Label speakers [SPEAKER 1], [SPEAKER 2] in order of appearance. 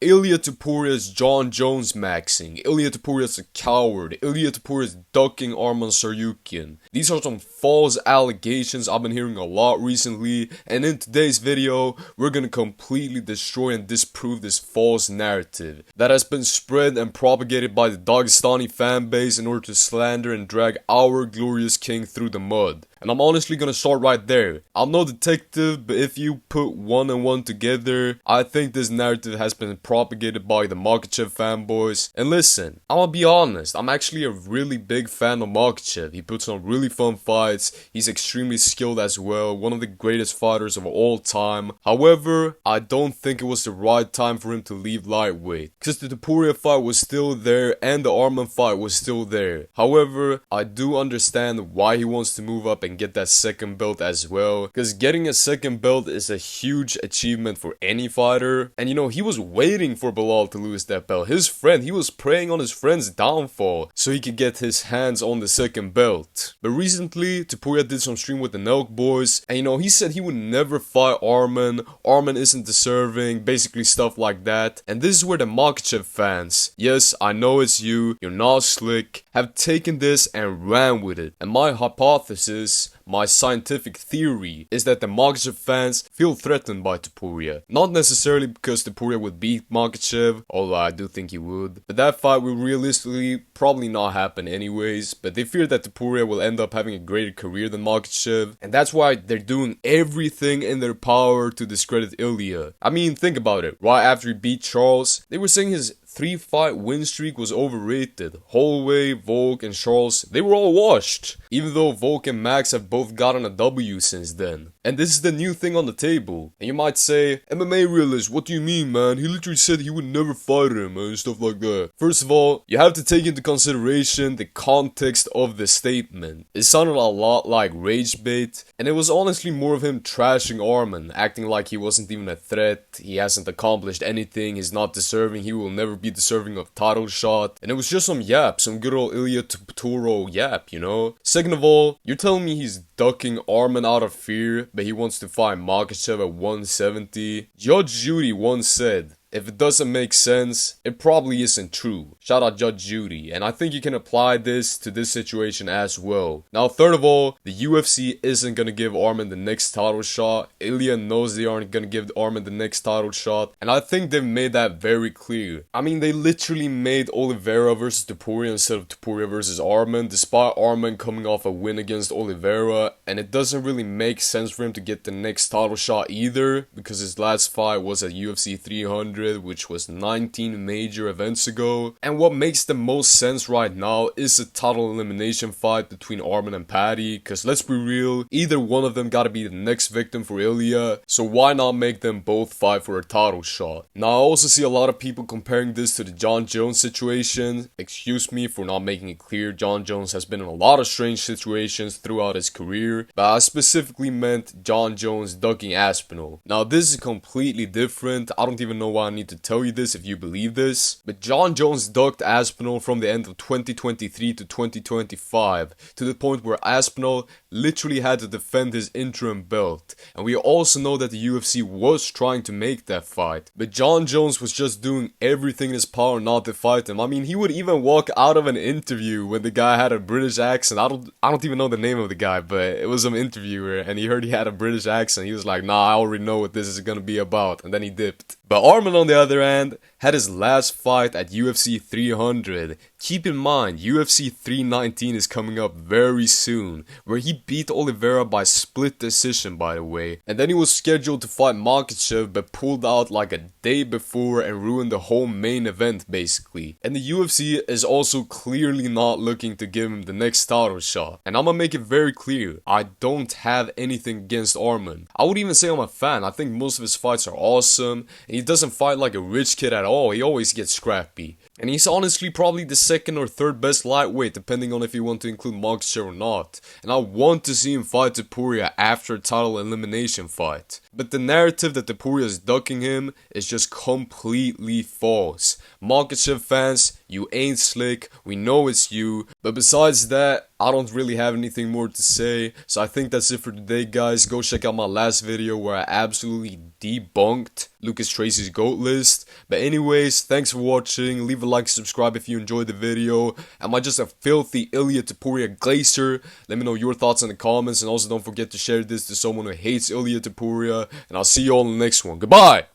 [SPEAKER 1] Ilia Topuria's Jon Jones maxing, Ilia Topuria's a coward, Ilia Topuria's ducking Arman Tsarukyan. These are some false allegations I've been hearing a lot recently, and in today's video, we're gonna completely destroy and disprove this false narrative that has been spread and propagated by the Dagestani fanbase in order to slander and drag our glorious king through the mud. And I'm honestly gonna start right there. I'm no detective, but if you put one and one together, I think this narrative has been propagated by the Makhachev fanboys. And listen, I'm gonna be honest, I'm actually a really big fan of Makhachev. He puts on really fun fights, he's extremely skilled as well, one of the greatest fighters of all time. However, I don't think it was the right time for him to leave lightweight, because the Topuria fight was still there and the Arman fight was still there. However, I do understand why he wants to move up and get that second belt as well, because getting a second belt is a huge achievement for any fighter. And you know, he was waiting for Belal to lose that belt. His friend, he was preying on his friend's downfall so he could get his hands on the second belt. But recently, Topuria did some stream with the Nelk boys, and you know, he said he would never fight Arman. Arman isn't deserving, basically stuff like that. And this is where the Makhachev fans, yes, I know it's you, you're not slick, have taken this and ran with it. And my hypothesis, my scientific theory, is that the Makhachev fans feel threatened by Topuria. Not necessarily because Topuria would beat Makhachev, although I do think he would, but that fight will realistically probably not happen anyways. But they fear that Topuria will end up having a greater career than Makhachev, and that's why they're doing everything in their power to discredit Ilia. I mean, think about it. Right after he beat Charles, they were saying his 3-fight win streak was overrated. Holloway, Volk, and Charles, they were all washed, even though Volk and Max have both gotten a W since then. And this is the new thing on the table. And you might say, MMA realist, what do you mean, man? He literally said he would never fight him and stuff like that. First of all, you have to take into consideration the context of the statement. It sounded a lot like rage bait, and it was honestly more of him trashing Arman, acting like he wasn't even a threat, he hasn't accomplished anything, he's not deserving, he will never be deserving of title shot. And it was just some yap, some good old Ilia Topuria yap, you know? Second of all, you're telling me he's ducking Arman out of fear, but he wants to fight Makhachev at 170? Judge Judy once said, if it doesn't make sense, it probably isn't true. Shout out Judge Judy. And I think you can apply this to this situation as well. Now, third of all, the UFC isn't gonna give Arman the next title shot. Ilia knows they aren't gonna give Arman the next title shot, and I think they've made that very clear. I mean, they literally made Oliveira versus Topuria instead of Topuria versus Arman, despite Arman coming off a win against Oliveira, and it doesn't really make sense for him to get the next title shot either, because his last fight was at UFC 300, which was 19 major events ago. And what makes the most sense right now is a title elimination fight between Arman and Paddy, because let's be real, either one of them gotta be the next victim for Ilia, so why not make them both fight for a title shot? Now, I also see a lot of people comparing this to the Jon Jones situation. Excuse me for not making it clear, Jon Jones has been in a lot of strange situations throughout his career, but I specifically meant Jon Jones ducking Aspinall. Now, this is completely different. I don't even know why I need to tell you this if you believe this, but Jon Jones ducked Aspinall from the end of 2023 to 2025 to the point where Aspinall literally had to defend his interim belt. And we also know that the UFC was trying to make that fight, but Jon Jones was just doing everything in his power not to fight him. I mean, he would even walk out of an interview when the guy had a British accent. I don't even know the name of the guy, but it was some interviewer and he heard he had a British accent. He was like, nah, I already know what this is gonna be about, and then he dipped. But Arman, on the other hand, had his last fight at UFC 300. Keep in mind, UFC 319 is coming up very soon, where he beat Oliveira by split decision, by the way. And then he was scheduled to fight Makhachev, but pulled out like a day before and ruined the whole main event, basically. And the UFC is also clearly not looking to give him the next title shot. And I'm gonna make it very clear, I don't have anything against Arman. I would even say I'm a fan. I think most of his fights are awesome, and he doesn't fight like a rich kid at all. He always gets scrappy. And he's honestly probably the second or third best lightweight, depending on if you want to include Makhachev or not. And I want to see him fight Topuria after a title elimination fight. But the narrative that Topuria is ducking him is just completely false. Makachev fans, you ain't slick, we know it's you. But besides that, I don't really have anything more to say. So I think that's it for today, guys. Go check out my last video where I absolutely debunked Lucas Tracy's GOAT list. But anyways, thanks for watching. Leave a like, subscribe if you enjoyed the video. Am I just a filthy Ilia Topuria glacier? Let me know your thoughts in the comments. And also don't forget to share this to someone who hates Ilia Topuria. And I'll see you all in the next one. Goodbye!